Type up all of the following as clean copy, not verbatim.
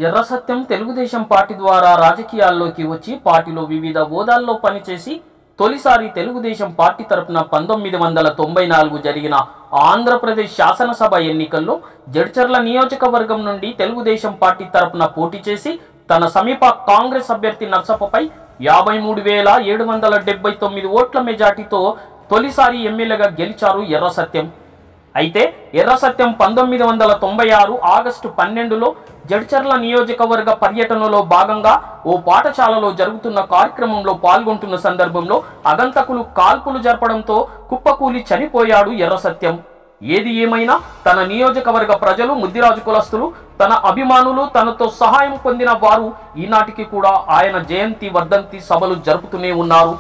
ఎర్ర సత్యం తెలుగుదేశం పార్టీ ద్వారా రాజకీయాల్లోకి వచ్చి పార్టీలో వివిధ హోదాల్లో పనిచేసి తొలిసారి తెలుగుదేశం పార్టీ తరపున 1994 జరిగిన ఆంధ్రప్రదేశ్ శాసనసభ ఎన్నికల్లో జడ్చర్ల నియోజకవర్గం నుండి తెలుగుదేశం పార్టీ తరపున పోటీ చేసి తన సమీప కాంగ్రెస్ అభ్యర్థి నర్సప్పపై 53,779 ఓట్ల మెజార్టీతో తొలిసారి ఎమ్మెల్యేగా గెలిచారు ఎర్ర సత్యం. అయితే ఎర్ర సత్యం 1996 ఆగస్టు 12లో జడ్చర్ల నియోజకవర్గ పర్యటనలో భాగంగా ఓ పాఠశాలలో జరుగుతున్న కార్యక్రమంలో పాల్గొంటున్న సందర్భంలో అగంతకులు కాల్పులు జరపడంతో కుప్పకూలి చనిపోయాడు ఎర్ర సత్యం. ఏది ఏమైనా తన నియోజకవర్గ ప్రజలు, ముద్దిరాజు కులస్తులు, తన అభిమానులు, తనతో సహాయం పొందిన వారు ఈనాటికి కూడా ఆయన జయంతి వర్ధంతి సభలు జరుపుతూనే ఉన్నారు.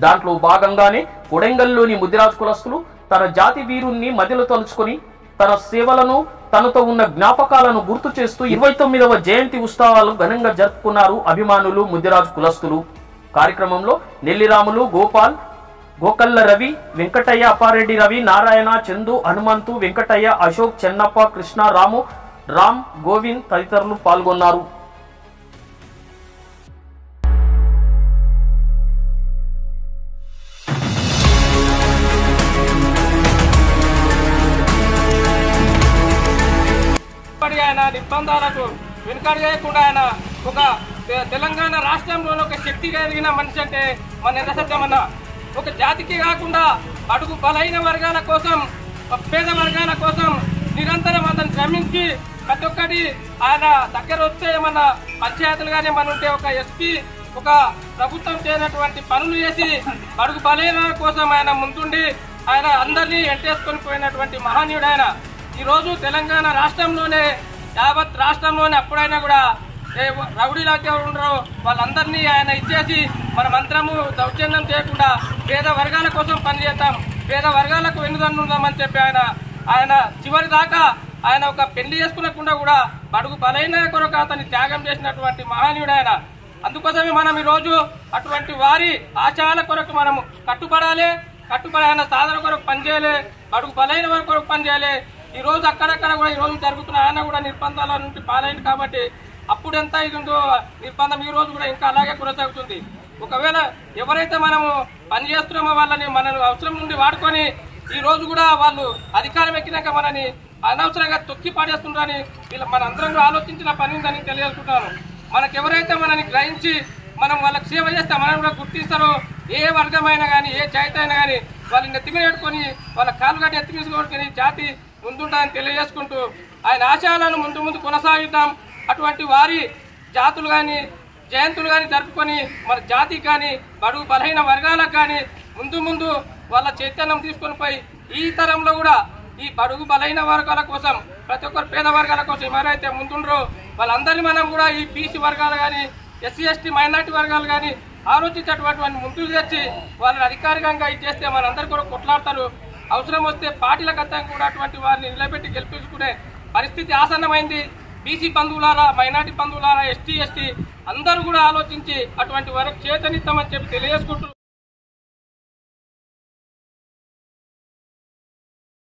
దాంట్లో భాగంగానే కొడంగల్లోని ముద్దిరాజు కులస్తులు తన జాతి వీరుణ్ణి మదిలో తలుచుకొని తన సేవలను, తనతో ఉన్న జ్ఞాపకాలను గుర్తు చేస్తూ 29వ జయంతి ఉత్సవాలు ఘనంగా జరుపుకున్నారు అభిమానులు, ముద్దిరాజు కులస్తులు. కార్యక్రమంలో నెల్లిరాములు, గోపాల్, గోకల్ల రవి, వెంకటయ్య, అప్పారెడ్డి రవి, నారాయణ, చందు, హనుమంతు, వెంకటయ్య, అశోక్, చెన్నప్ప, కృష్ణ, రాము, రామ్, గోవింద్ తదితరులు పాల్గొన్నారు. ఆయన నిర్బంధాలకు వెనుకడేయకుండా ఆయన ఒక తెలంగాణ రాష్ట్రంలో ఒక శక్తి కలిగిన మనిషి అంటే మన ఎర్ర సత్యం అన్న. ఒక జాతికి కాకుండా అడుగు బలైన వర్గాల కోసం, పేద వర్గాల కోసం నిరంతరం అతను శ్రమించి ప్రతి ఒక్కటి ఆయన దగ్గర వస్తే ఏమన్నా పంచాయతీలు కానీ ఏమన్నా ఉంటే ఒక ఎస్పీ, ఒక ప్రభుత్వం చేయనటువంటి పనులు చేసి అడుగు బలైన కోసం ఆయన ముందుండి ఆయన అందరినీ ఎంటేసుకొని పోయినటువంటి మహనీయుడు ఆయన. ఈరోజు తెలంగాణ రాష్ట్రంలోనే, యావత్ రాష్ట్రంలోనే అప్పుడైనా కూడా రౌడీలాగా ఎవరు ఉండరో వాళ్ళందరినీ ఆయన ఇచ్చేసి మన మంత్రము దౌర్జన్యం చేయకుండా పేద వర్గాల కోసం పనిచేద్దాం, పేద వర్గాలకు వెన్నుదన్నుందామని చెప్పి ఆయన చివరి దాకా ఆయన ఒక పెళ్లి చేసుకునకుండా కూడా బడుగు బలైన కొరకు అతన్ని త్యాగం చేసినటువంటి మహనీయుడు ఆయన. అందుకోసమే మనం ఈరోజు అటువంటి వారి ఆశయాల కొరకు మనము కట్టుబడాలి ఆయన సాధన కొరకు పనిచేయాలి, బడుగు బలైన వారి కొరకు పనిచేయాలి. ఈ రోజు అక్కడక్కడ కూడా ఈ రోజు జరుగుతున్న ఆయన కూడా నిర్బంధాల నుంచి పాలైంది కాబట్టి అప్పుడు ఎంత ఇది ఉందో నిర్బంధం ఈ రోజు కూడా ఇంకా అలాగే కొనసాగుతుంది. ఒకవేళ ఎవరైతే మనము పనిచేస్తున్నామో వాళ్ళని మన అవసరం నుండి వాడుకొని ఈ రోజు కూడా వాళ్ళు అధికారం ఎక్కినాక మనని అనవసరంగా తొక్కి పాడేస్తున్నారని మనందరం కూడా ఆలోచించిన పని ఉందని తెలియజేసుకుంటాను. మనకెవరైతే మనని గ్రహించి మనం వాళ్ళకి సేవ చేస్తే మనం కూడా గుర్తిస్తారో, ఏ వర్గమైనా కానీ, ఏ జాతి అయినా కానీ వాళ్ళని నెత్తిమీద పెట్టుకొని వాళ్ళ కాలు గట్టి ఎత్తిమీసుకొని జాతి ముందుంటాయని తెలియజేసుకుంటూ ఆయన ఆశయాలను ముందు కొనసాగిద్దాం. అటువంటి వారి జాతులు కానీ, జయంతులు కానీ జరుపుకొని మన జాతికి కానీ, బడుగు బలహీన వర్గాలకు కానీ ముందు వాళ్ళ చైతన్యం తీసుకొని పోయి ఈ తరంలో కూడా ఈ బడుగు బలహీన వర్గాల కోసం, ప్రతి ఒక్కరు పేద వర్గాల కోసం ఎవరైతే ముందుండ్రో వాళ్ళందరినీ మనం కూడా ఈ బీసీ వర్గాలు కానీ, ఎస్సీ ఎస్టీ మైనార్టీ వర్గాలు కానీ ఆలోచించేటువంటి ముందుకు తెచ్చి వాళ్ళని అధికారికంగా ఇచ్చేస్తే మనందరూ కూడా కొట్లాడతారు. అవసరం వస్తే పార్టీల గతంగా కూడా అటువంటి వారిని నిలబెట్టి గెలిపించుకునే పరిస్థితి ఆసన్నమైంది. బీసీ బంధువులారా, మైనార్టీ బంధువులారా, ఎస్టీ అందరూ కూడా ఆలోచించి అటువంటి వరకు చేతనిస్తామని చెప్పి తెలియజేసుకుంటూ